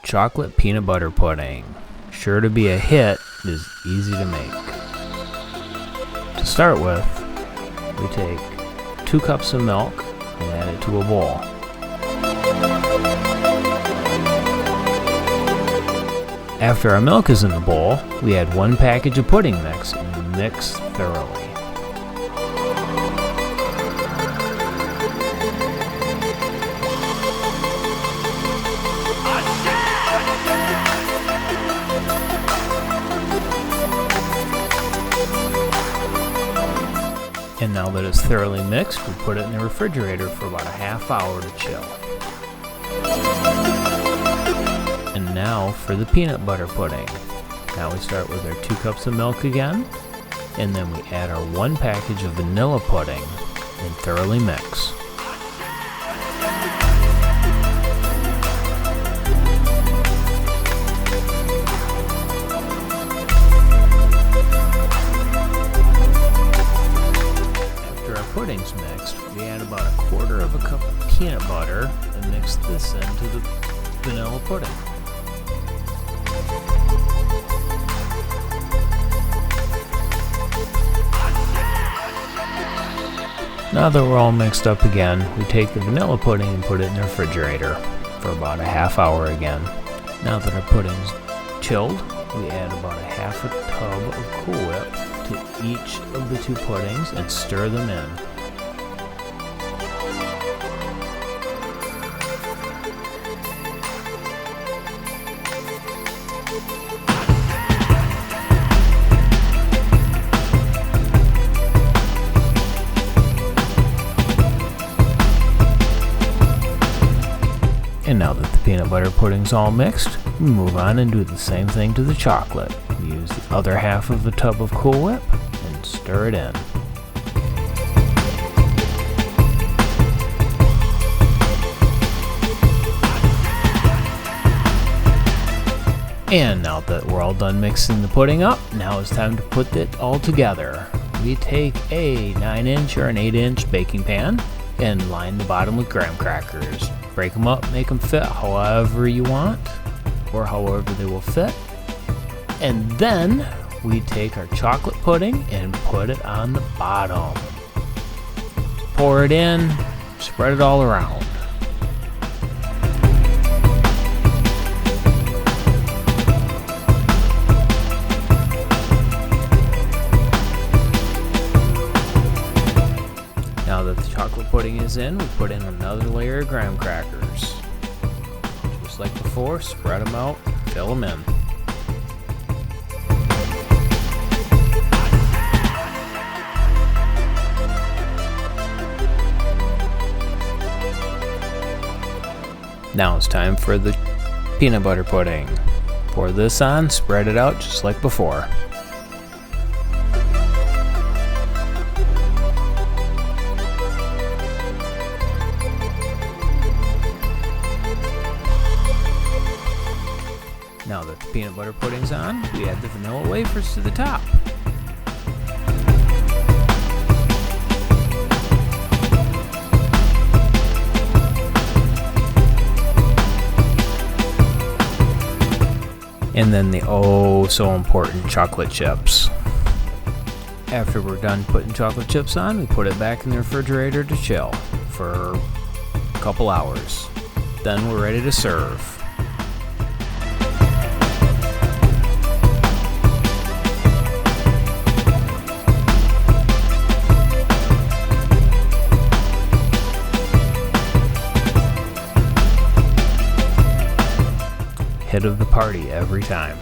chocolate peanut butter pudding. Sure to be a hit, it is easy to make. To start with, we take 2 cups of milk and add it to a bowl. After our milk is in the bowl, we add 1 package of pudding mix and mix thoroughly. And now that it's thoroughly mixed, we put it in the refrigerator for about a half hour to chill. And now for the peanut butter pudding. Now we start with our 2 cups of milk again, and then we add our 1 package of vanilla pudding and thoroughly mix. Pudding's mixed, we add about 1/4 of a cup of peanut butter and mix this into the vanilla pudding. Now that we're all mixed up again, we take the vanilla pudding and put it in the refrigerator for about a half hour again. Now that our pudding's chilled, we add about a half a tub of Cool Whip to each of the 2 puddings and stir them in. And now that the peanut butter pudding's all mixed, we move on and do the same thing to the chocolate. We use the other half of the tub of Cool Whip and stir it in. And now that we're all done mixing the pudding up, now it's time to put it all together. We take a 9-inch or an 8-inch baking pan and line the bottom with graham crackers. Break them up, make them fit however you want, or however they will fit. And then we take our chocolate pudding and put it on the bottom. Pour it in, spread it all around. Now that the chocolate pudding is in, we put in another layer of graham crackers. Just like before, spread them out, fill them in. Now it's time for the peanut butter pudding. Pour this on, spread it out just like before. Now that the peanut butter pudding's on, we add the vanilla wafers to the top. And then the oh so important chocolate chips. After we're done putting chocolate chips on, we put it back in the refrigerator to chill for a couple hours. Then we're ready to serve. Hit of the party every time.